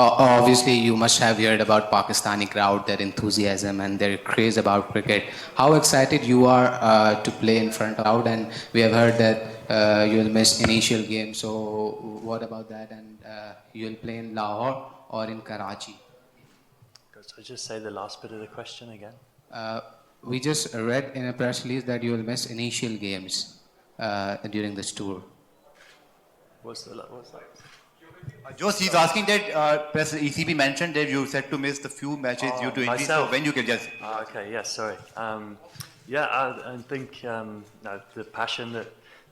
Obviously, you must have heard about Pakistani crowd, their enthusiasm and their craze about cricket. How excited you are to play in front of crowd, and we have heard that you'll miss initial game. So, what about that? And you'll play in Lahore or in Karachi? So just say the last bit of the question again. We just read in a press release that you will miss initial games during this tour. What's that? Jos, he's asking that press ECB mentioned that you said to miss the few matches due to injury. So when you can just. Okay, yes, sorry. I think the passion that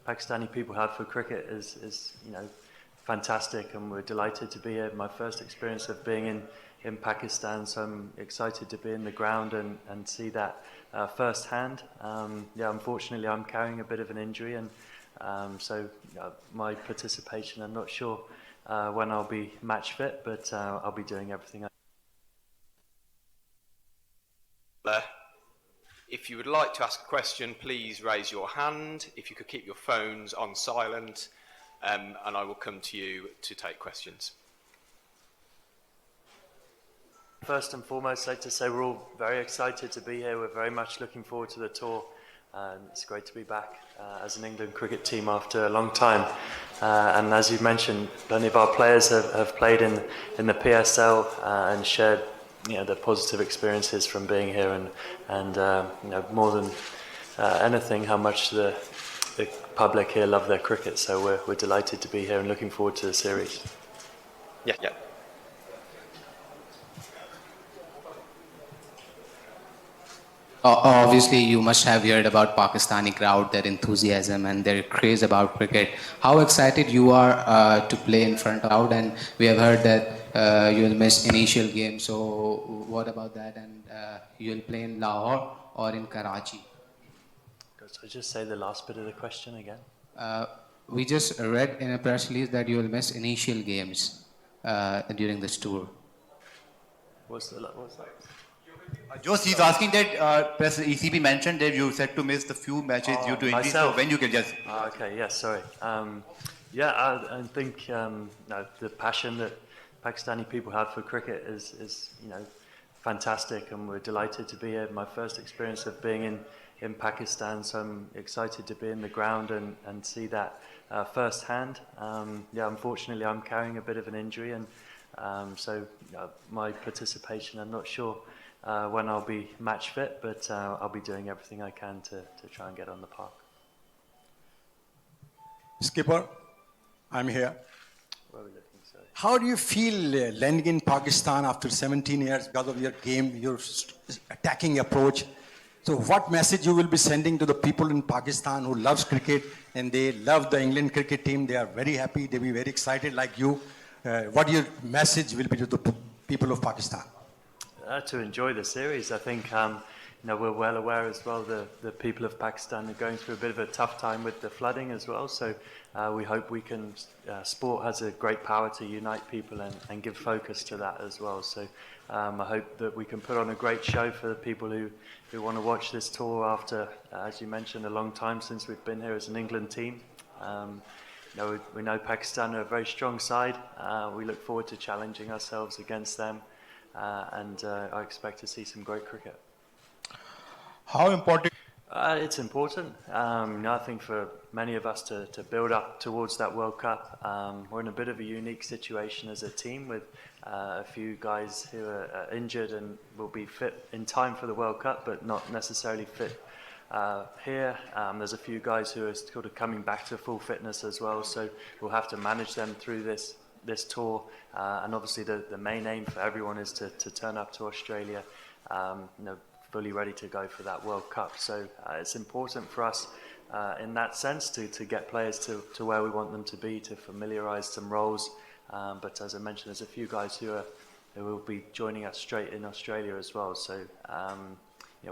Pakistani people have for cricket is fantastic, and we're delighted to be here. My first experience of being in Pakistan, so I'm excited to be in the ground and see that firsthand. Unfortunately, I'm carrying a bit of an injury, and so my participation, I'm not sure when I'll be match fit, but I'll be doing everything If you would like to ask a question, please raise your hand. If you could keep your phones on silent, and I will come to you to take questions. First and foremost, I'd like to say we're all very excited to be here. We're very much looking forward to the tour. It's great to be back as an England cricket team after a long time. And as you mentioned, plenty of our players have played in the PSL and shared the positive experiences from being here, and more than anything, how much the public here love their cricket. So we're delighted to be here and looking forward to the series. Yeah. Obviously, you must have heard about Pakistani crowd, their enthusiasm and their craze about cricket. How excited you are to play in front of crowd, and we have heard that you'll miss initial game. So, what about that? And you'll play in Lahore or in Karachi? So just say the last bit of the question again. We just read in a press release that you will miss initial games during this tour. What's that? Jos, he's asking that press ECB mentioned that you said to miss the few matches due to injury. So when you can just. Okay, yes, sorry. I think the passion that Pakistani people have for cricket is fantastic, and we're delighted to be here. My first experience of being in Pakistan, so I'm excited to be in the ground and see that firsthand. Unfortunately, I'm carrying a bit of an injury, and so my participation, I'm not sure when I'll be match fit, but I'll be doing everything I can to try and get on the park. Skipper, I'm here. Where are we looking, sorry? How do you feel landing in Pakistan after 17 years because of your game, your attacking approach? So what message you will be sending to the people in Pakistan who loves cricket and they love the England cricket team? They are very happy, they'll be very excited like you. What your message will be to the people of Pakistan? To enjoy the series. I think we're well aware as well the people of Pakistan are going through a bit of a tough time with the flooding as well. So we hope we can. Sport has a great power to unite people and give focus to that as well. So I hope that we can put on a great show for the people who want to watch this tour after, as you mentioned, a long time since we've been here as an England team. We know Pakistan are a very strong side. We look forward to challenging ourselves against them. And I expect to see some great cricket. How important? It's important. I think for many of us to build up towards that World Cup. We're in a bit of a unique situation as a team with a few guys who are injured and will be fit in time for the World Cup, but not necessarily fit here. There's a few guys who are sort of coming back to full fitness as well, so we'll have to manage them through this tour, and obviously the main aim for everyone is to turn up to Australia fully ready to go for that World Cup. So it's important for us in that sense to get players to where we want them to be, to familiarise some roles, but as I mentioned, there's a few guys who will be joining us straight in Australia as well. So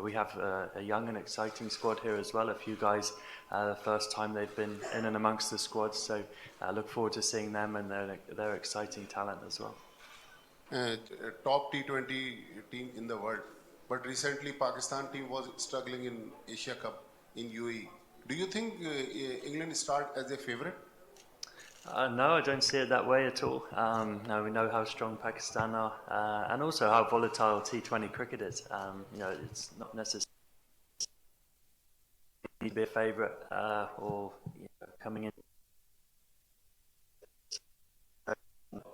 we have a young and exciting squad here as well. A few guys, the first time they've been in and amongst the squad. So I look forward to seeing them, and they're exciting talent as well. Top T20 team in the world, but recently Pakistan team was struggling in Asia Cup in UAE. Do you think England start as a favourite? No, I don't see it that way at all. No, we know how strong Pakistan are, and also how volatile T20 cricket is. It's not necessarily to be a favourite or coming in.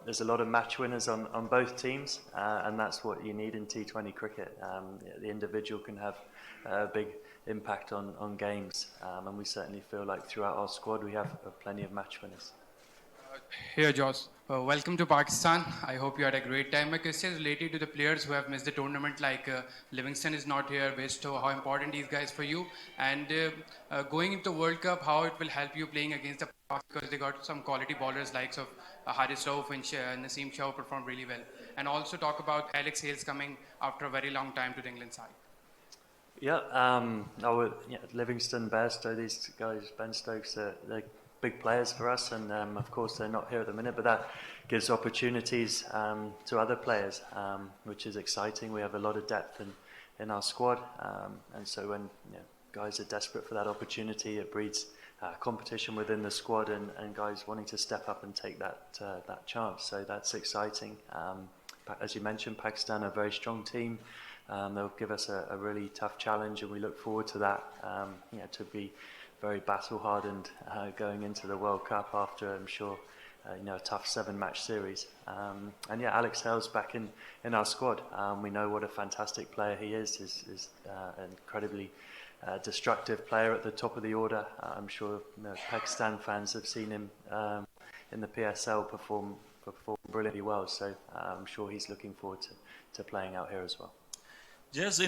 There's a lot of match winners on both teams, and that's what you need in T20 cricket. The individual can have a big impact on games, and we certainly feel like throughout our squad we have plenty of match winners. Here, Jos. Welcome to Pakistan. I hope you had a great time. My question is related to the players who have missed the tournament, like Livingston is not here, Westo. How important these guys for you? And going into World Cup, how it will help you playing against the Pakistan, because they got some quality bowlers likes of Haris Rauf and Naseem Shah performed really well. And also talk about Alex Hales coming after a very long time to the England side. Livingston, Bairstow, these guys, Ben Stokes, they're big players for us, and of course they're not here at the minute, but that gives opportunities to other players, which is exciting. We have a lot of depth in our squad, and so when guys are desperate for that opportunity, it breeds competition within the squad and guys wanting to step up and take that chance. So that's exciting. As you mentioned, Pakistan are a very strong team. They'll give us a really tough challenge, and we look forward to that. To be very battle-hardened going into the World Cup after, I'm sure, a tough 7-match series. Alex Hales back in our squad. We know what a fantastic player he is. He's an incredibly destructive player at the top of the order. I'm sure Pakistan fans have seen him in the PSL perform brilliantly well. So I'm sure he's looking forward to playing out here as well. Just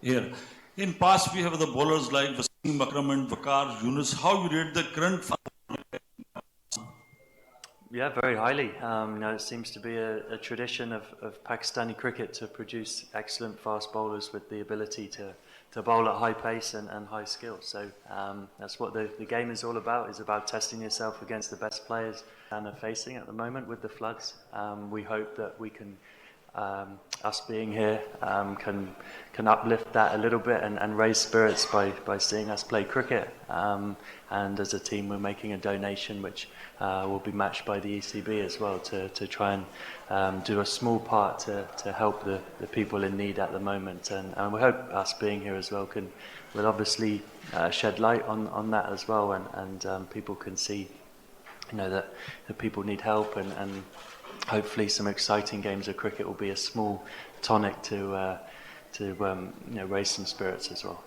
here. In past, we have the bowlers like Wasim Akram and Waqar Yunus. How you rate the current? Yeah, very highly. It seems to be a tradition of Pakistani cricket to produce excellent fast bowlers with the ability to bowl at high pace and high skill. So that's what the game is all about. It's about testing yourself against the best players and are facing at the moment with the floods. We hope that we can. Us being here can uplift that a little bit and raise spirits by seeing us play cricket. And as a team, we're making a donation which will be matched by the ECB as well to try and do a small part to help the people in need at the moment. And we hope us being here as well will obviously shed light on that as well, and people can see that the people need help, and hopefully some exciting games of cricket will be a small tonic to raise some spirits as well.